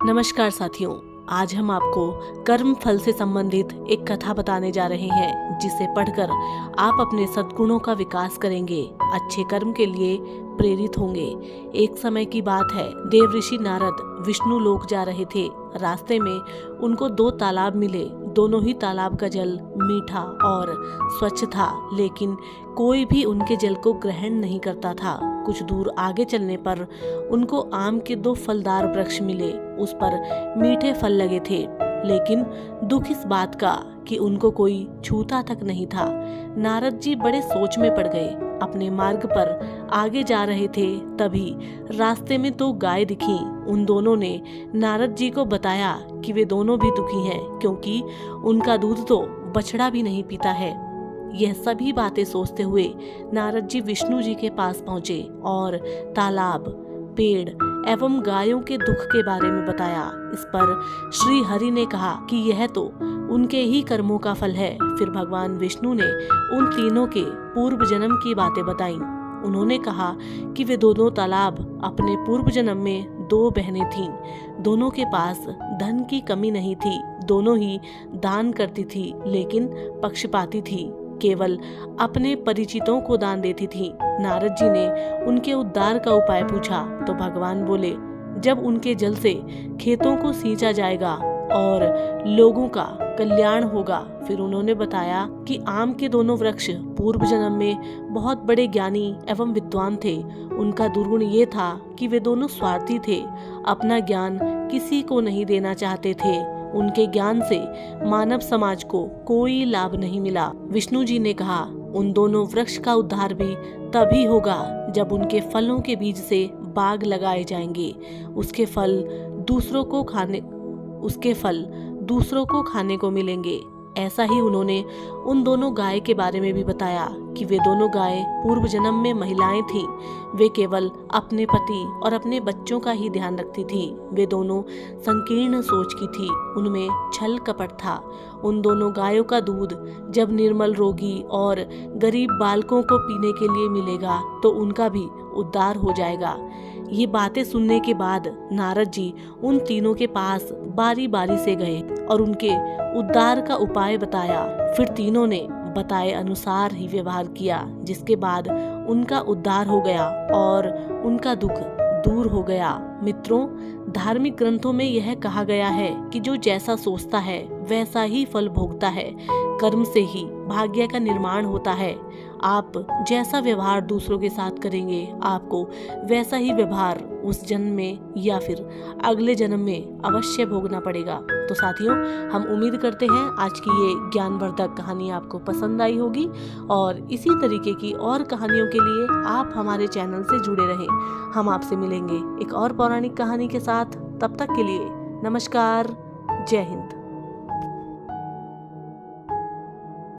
नमस्कार साथियों, आज हम आपको कर्म फल से संबंधित एक कथा बताने जा रहे हैं, जिसे पढ़कर आप अपने सद्गुणों का विकास करेंगे, अच्छे कर्म के लिए प्रेरित होंगे। एक समय की बात है, देव ऋषि नारद विष्णु लोक जा रहे थे। रास्ते में उनको 2 तालाब मिले। दोनों ही तालाब का जल मीठा और स्वच्छ था, लेकिन कोई भी उनके जल को ग्रहण नहीं करता था। कुछ दूर आगे चलने पर उनको आम के 2 फलदार वृक्ष मिले। उस पर मीठे फल लगे थे, लेकिन दुख इस बात का कि उनको कोई छूता तक नहीं था। नारद जी बड़े सोच में पड़ गए। अपने मार्ग पर आगे जा रहे थे, तभी रास्ते में 2 गाय दिखी। उन दोनों ने नारद जी को बताया कि वे दोनों भी दुखी हैं, क्योंकि उनका दूध तो बछड़ा भी नहीं पीता है। यह सभी बातें सोचते हुए नारद जी विष्णु जी के पास पहुंचे और तालाब, पेड़ एवं गायों के दुख के बारे में बताया। इस पर श्री हरि ने कहा कि यह तो उनके ही कर्मों का फल है। फिर भगवान विष्णु ने उन तीनों के पूर्व जन्म की बातें बताईं। उन्होंने कहा कि वे दोनों तालाब अपने पूर्व जन्म में 2 बहनें थीं। दोनों के पास धन की कमी नहीं थी, दोनों ही दान करती थी, लेकिन पक्षपाती थी, केवल अपने परिचितों को दान देती थी। नारद जी ने उनके उद्धार का उपाय पूछा तो भगवान बोले, जब उनके जल से खेतों को सींचा जाएगा और लोगों का कल्याण होगा। फिर उन्होंने बताया कि आम के दोनों वृक्ष पूर्व जन्म में बहुत बड़े ज्ञानी एवं विद्वान थे। उनका दुर्गुण ये था कि वे दोनों स्वार्थी थे, अपना ज्ञान किसी को नहीं देना चाहते थे। उनके ज्ञान से मानव समाज को कोई लाभ नहीं मिला। विष्णु जी ने कहा, उन दोनों वृक्ष का उद्धार भी तभी होगा जब उनके फलों के बीज से बाग लगाए जाएंगे। उसके फल दूसरों को खाने को मिलेंगे। ऐसा ही उन्होंने उन दोनों गाय के बारे में भी बताया कि वे दोनों गाय पूर्व जन्म में महिलाएं थीं। वे केवल अपने पति और अपने बच्चों का ही ध्यान रखती थीं। वे दोनों संकीर्ण सोच की थी, उनमें छल कपट था। उन दोनों गायों का दूध जब निर्मल रोगी और गरीब बालकों को पीने के लिए मिलेगा तो उनका भी उद्धार हो जाएगा। ये बातें सुनने के बाद नारद जी उन तीनों के पास बारी बारी से गए और उनके उद्धार का उपाय बताया। फिर तीनों ने बताए अनुसार ही व्यवहार किया, जिसके बाद उनका उद्धार हो गया और उनका दुख दूर हो गया। मित्रों, धार्मिक ग्रंथों में यह कहा गया है कि जो जैसा सोचता है वैसा ही फल भोगता है। कर्म से ही भाग्य का निर्माण होता है। आप जैसा व्यवहार दूसरों के साथ करेंगे, आपको वैसा ही व्यवहार उस जन्म में या फिर अगले जन्म में अवश्य भोगना पड़ेगा। तो साथियों, हम उम्मीद करते हैं आज की ये ज्ञानवर्धक कहानी आपको पसंद आई होगी और इसी तरीके की और कहानियों के लिए आप हमारे चैनल से जुड़े रहें। हम आपसे मिलेंगे एक और पौराणिक कहानी के साथ। तब तक के लिए नमस्कार, जय हिंद।